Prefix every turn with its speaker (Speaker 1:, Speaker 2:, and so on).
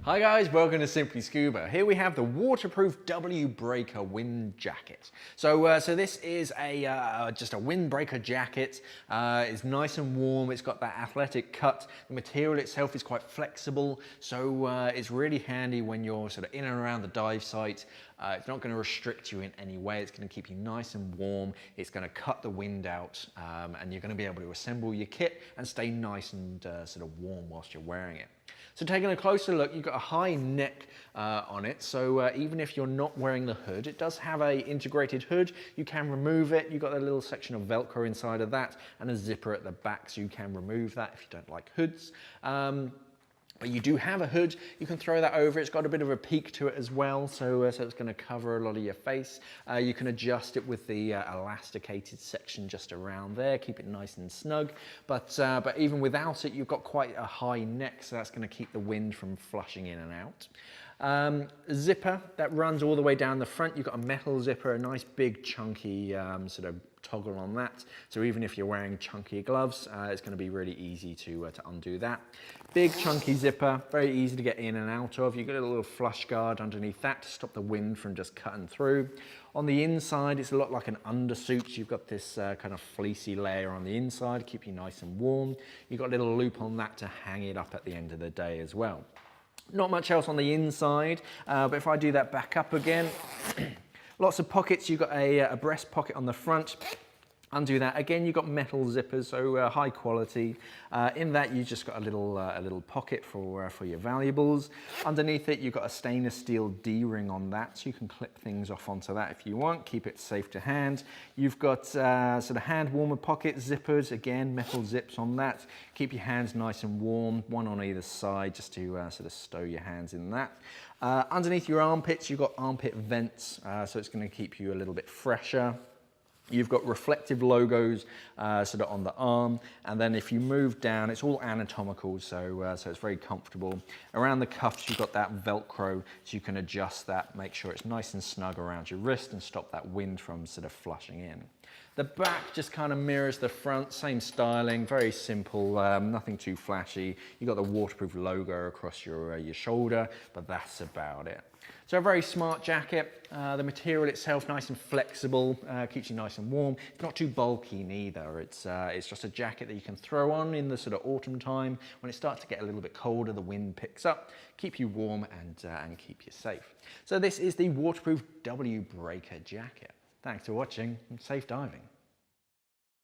Speaker 1: Hi guys, welcome to Simply Scuba. Here we have the Waterproof WBreaker Wind Jacket. So this is just a windbreaker jacket. It's nice and warm. It's got that athletic cut. The material itself is quite flexible, so it's really handy when you're sort of in and around the dive site. It's not going to restrict you in any way. It's going to keep you nice and warm. It's going to cut the wind out, and you're going to be able to assemble your kit and stay nice and sort of warm whilst you're wearing it. So taking a closer look, you've got a high neck on it, so even if you're not wearing the hood, it does have a integrated hood. You can remove it. You've got a little section of Velcro inside of that and a zipper at the back, so you can remove that if you don't like hoods. But you do have a hood, you can throw that over. It's got a bit of a peak to it as well, so it's going to cover a lot of your face. You can adjust it with the elasticated section just around there, keep it nice and snug. But even without it, you've got quite a high neck, so that's going to keep the wind from flushing in and out. Zipper that runs all the way down the front. You've got a metal zipper, a nice big chunky sort of toggle on that. So even if you're wearing chunky gloves, it's going to be really easy to undo that. Big chunky zipper, very easy to get in and out of. You've got a little flush guard underneath that to stop the wind from just cutting through. On the inside, it's a lot like an undersuit. You've got this kind of fleecy layer on the inside to keep you nice and warm. You've got a little loop on that to hang it up at the end of the day as well. Not much else on the inside, but if I do that back up again, lots of pockets. You've got a breast pocket on the front. Undo that. Again, you've got metal zippers, so high quality. In that, you've just got a little pocket for your valuables. Underneath it, you've got a stainless steel D-ring on that, so you can clip things off onto that if you want. Keep it safe to hand. You've got sort of hand warmer pocket zippers. Again, metal zips on that. Keep your hands nice and warm, one on either side, just to sort of stow your hands in that. Underneath your armpits, you've got armpit vents, so it's going to keep you a little bit fresher. You've got reflective logos sort of on the arm, and then if you move down, it's all anatomical, so it's very comfortable. Around the cuffs, you've got that Velcro, so you can adjust that, make sure it's nice and snug around your wrist and stop that wind from sort of flushing in. The back just kind of mirrors the front, same styling, very simple, nothing too flashy. You've got the waterproof logo across your shoulder, but that's about it. So a very smart jacket. The material itself nice and flexible, keeps you nice and warm. It's not too bulky neither. It's just a jacket that you can throw on in the sort of autumn time. When it starts to get a little bit colder, the wind picks up, keep you warm and keep you safe. So this is the Waterproof WBreaker Jacket. Thanks for watching and safe diving.